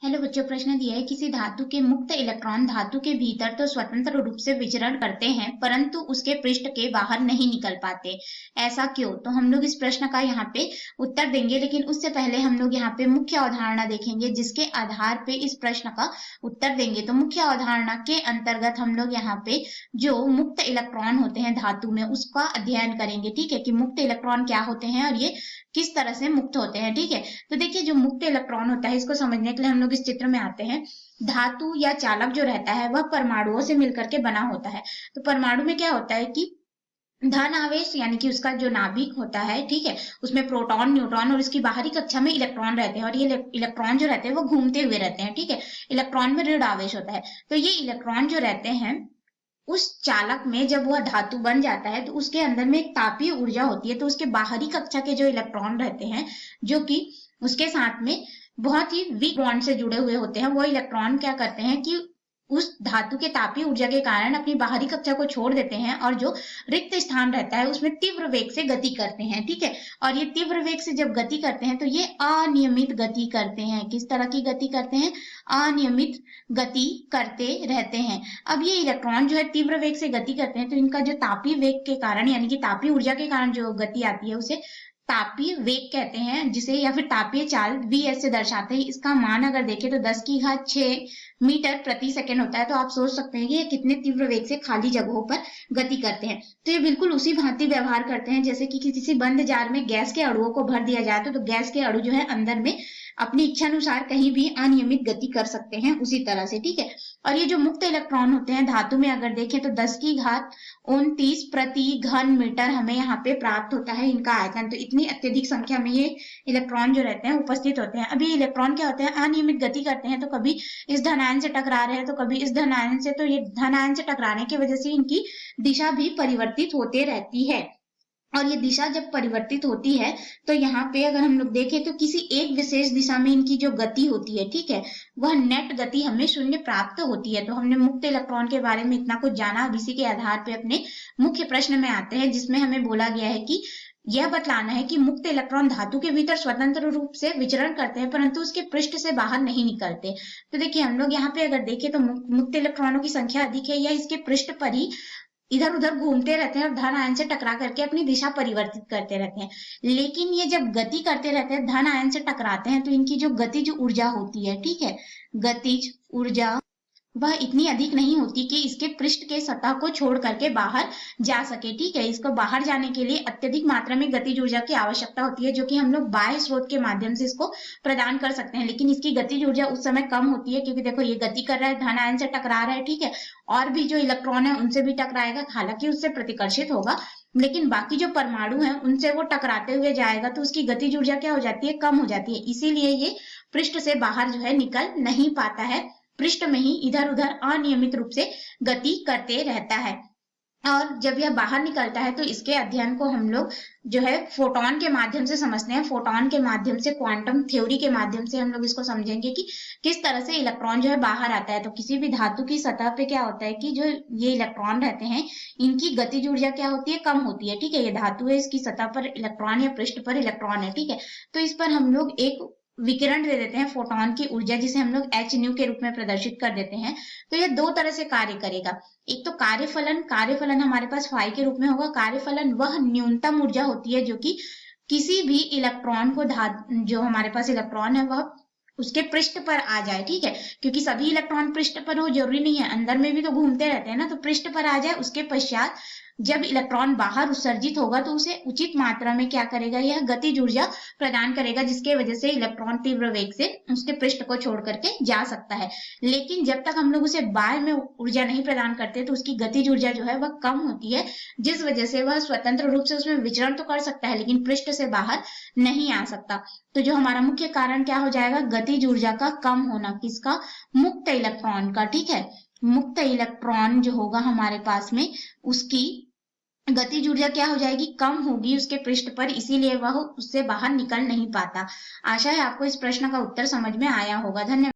Hello बच्चों, प्रश्न दिया है किसी धातु के मुक्त इलेक्ट्रॉन धातु के भीतर तो स्वतंत्र रूप से विचरण करते हैं परंतु उसके पृष्ठ के बाहर नहीं निकल पाते, ऐसा क्यों। तो हम लोग इस प्रश्न का यहाँ पे उत्तर देंगे, लेकिन उससे पहले हम लोग यहाँ पे मुख्य अवधारणा देखेंगे जिसके आधार पे इस प्रश्न का उत्तर देंगे। तो मुख्य अवधारणा के अंतर्गत हम लोग यहाँ पे जो मुक्त इलेक्ट्रॉन होते हैं धातु में उसका अध्ययन करेंगे। ठीक है, कि मुक्त इलेक्ट्रॉन क्या होते हैं और ये किस तरह से मुक्त होते हैं। ठीक है, तो देखिए जो मुक्त इलेक्ट्रॉन होता है इसको समझने के लिए हम लोग इस चित्र में आते हैं। धातु या चालक जो रहता है वह परमाणुओं से मिलकर के बना होता है। तो परमाणु में क्या होता है कि धन आवेश यानी कि उसका जो नाभिक होता है, ठीक है, उसमें प्रोटॉन, न्यूट्रॉन और उसकी बाहरी कक्षा में इलेक्ट्रॉन रहते हैं और ये इलेक्ट्रॉन जो रहते हैं वो घूमते हुए रहते हैं। ठीक है, इलेक्ट्रॉन में ऋण आवेश होता है। तो ये इलेक्ट्रॉन जो रहते हैं उस चालक में जब वह धातु बन जाता है तो उसके अंदर में एक तापीय ऊर्जा होती है। तो उसके बाहरी कक्षा के जो इलेक्ट्रॉन रहते हैं जो कि उसके साथ में बहुत ही वीक बॉन्ड से जुड़े हुए होते हैं, वो इलेक्ट्रॉन क्या करते हैं कि उस धातु के तापीय ऊर्जा के कारण अपनी बाहरी कक्षा को छोड़ देते हैं और जो रिक्त स्थान रहता है उसमें तीव्र वेग से गति करते हैं। ठीक है, और ये तीव्र वेग से जब गति करते हैं तो ये अनियमित गति करते हैं। किस तरह की गति करते हैं? अनियमित गति करते रहते हैं। अब ये इलेक्ट्रॉन जो है तीव्र वेग से गति करते हैं तो इनका जो तापीय वेग के कारण यानी कि तापीय ऊर्जा के कारण जो गति आती है उसे तापीय वेग कहते हैं, जिसे या फिर तापीय चाल Vs से दर्शाते हैं। इसका मान अगर देखें तो 10 की घात 6 मीटर प्रति सेकंड होता है। तो आप सोच सकते हैं कि ये कितने तीव्र वेग से खाली जगहों पर गति करते हैं। तो ये बिल्कुल उसी भांति व्यवहार करते हैं जैसे कि किसी बंद जार में गैस के अणुओं को भर दिया जाए तो गैस के अणु जो है अंदर में अपनी इच्छा अनुसार कहीं भी अनियमित गति कर सकते हैं, उसी तरह से। ठीक है, और ये जो मुक्त इलेक्ट्रॉन होते हैं धातु में अगर देखें तो 10 की घात 29 प्रति घन मीटर हमें यहाँ पे प्राप्त होता है इनका आयतन। तो इतनी अत्यधिक संख्या में ये इलेक्ट्रॉन जो रहते हैं उपस्थित होते हैं। अभी इलेक्ट्रॉन क्या होते हैं? अनियमित गति करते हैं। तो कभी इस धनायन से टकरा रहे हैं तो कभी इस धनायन से। तो ये धनायन से टकराने की वजह से इनकी दिशा भी परिवर्तित होते रहती है और ये दिशा जब परिवर्तित होती है तो यहाँ पे अगर हम लोग देखें तो किसी एक विशेष दिशा में इनकी जो गति होती है, ठीक है, वह नेट गति हमें शून्य प्राप्त होती है। तो हमने मुक्त इलेक्ट्रॉन के बारे में इतना कुछ जाना। अब इसी के आधार पे अपने मुख्य प्रश्न में आते हैं जिसमें हमें बोला गया है कि यह बतलाना है कि मुक्त इलेक्ट्रॉन धातु के भीतर स्वतंत्र रूप से विचरण करते हैं परंतु उसके पृष्ठ से बाहर नहीं निकलते। तो देखिए हम लोग यहाँ पे अगर देखें तो मुक्त इलेक्ट्रॉनों की संख्या अधिक है या इसके पृष्ठ पर ही इधर उधर घूमते रहते हैं और धन आयन से टकरा करके अपनी दिशा परिवर्तित करते रहते हैं। लेकिन ये जब गति करते रहते हैं, धन आयन से टकराते हैं, तो इनकी जो गतिज ऊर्जा होती है, ठीक है, गतिज ऊर्जा वह इतनी अधिक नहीं होती कि इसके पृष्ठ के सतह को छोड़ करके बाहर जा सके। ठीक है, इसको बाहर जाने के लिए अत्यधिक मात्रा में गतिज ऊर्जा की आवश्यकता होती है जो कि हम लोग बाह्य स्रोत के माध्यम से इसको प्रदान कर सकते हैं। लेकिन इसकी गतिज ऊर्जा उस समय कम होती है क्योंकि देखो ये गति कर रहा है, धन आयन से टकरा रहा है, ठीक है, और भी जो इलेक्ट्रॉन है उनसे भी टकराएगा, हालांकि उससे प्रतिकर्षित होगा, लेकिन बाकी जो परमाणु है उनसे वो टकराते हुए जाएगा तो उसकी गतिज ऊर्जा क्या हो जाती है? कम हो जाती है। इसीलिए ये पृष्ठ से बाहर जो है निकल नहीं पाता है, पृष्ठ में ही इधर उधर अनियमित रूप से गति करते रहता है। और जब यह बाहर निकलता है तो इसके अध्ययन को हम लोग जो है फोटोन के माध्यम से समझते हैं। फोटोन के माध्यम से, क्वांटम थ्योरी के माध्यम से हम लोग इसको समझेंगे कि किस तरह से इलेक्ट्रॉन जो है बाहर आता है। तो किसी भी धातु की सतह पे क्या होता है कि जो ये इलेक्ट्रॉन रहते हैं इनकी गतिज ऊर्जा क्या होती है? कम होती है। ठीक है, ये धातु है, इसकी सतह पर इलेक्ट्रॉन या पृष्ठ पर इलेक्ट्रॉन है, ठीक है, तो इस पर हम लोग एक विकिरण दे देते हैं फोटोन की ऊर्जा जिसे हम लोग h न्यू के रूप में प्रदर्शित कर देते हैं। तो यह दो तरह से कार्य करेगा। एक तो कार्यफलन, कार्यफलन हमारे पास फाई के रूप में होगा। कार्यफलन वह न्यूनतम ऊर्जा होती है जो कि किसी भी इलेक्ट्रॉन को जो हमारे पास इलेक्ट्रॉन है वह उसके पृष्ठ पर आ जाए। ठीक है, क्योंकि सभी इलेक्ट्रॉन पृष्ठ पर हो जरूरी नहीं है, अंदर में भी तो घूमते रहते हैं ना, तो पृष्ठ पर आ जाए। उसके पश्चात जब इलेक्ट्रॉन बाहर उत्सर्जित होगा तो उसे उचित मात्रा में क्या करेगा? यह गतिज ऊर्जा प्रदान करेगा जिसके वजह से इलेक्ट्रॉन तीव्र वेग से उसके पृष्ठ को छोड़ करके जा सकता है। लेकिन जब तक हम लोग उसे बाह्य में ऊर्जा नहीं प्रदान करते तो उसकी गतिज ऊर्जा जो है वह कम होती है, जिस वजह से वह स्वतंत्र रूप से उसमें विचरण तो कर सकता है लेकिन पृष्ठ से बाहर नहीं आ सकता। तो जो हमारा मुख्य कारण क्या हो जाएगा? गतिज ऊर्जा का कम होना। किसका? मुक्त इलेक्ट्रॉन का। ठीक है, मुक्त इलेक्ट्रॉन जो होगा हमारे पास में उसकी गतिज ऊर्जा क्या हो जाएगी? कम होगी उसके पृष्ठ पर, इसीलिए वह उससे बाहर निकल नहीं पाता। आशा है आपको इस प्रश्न का उत्तर समझ में आया होगा। धन्यवाद।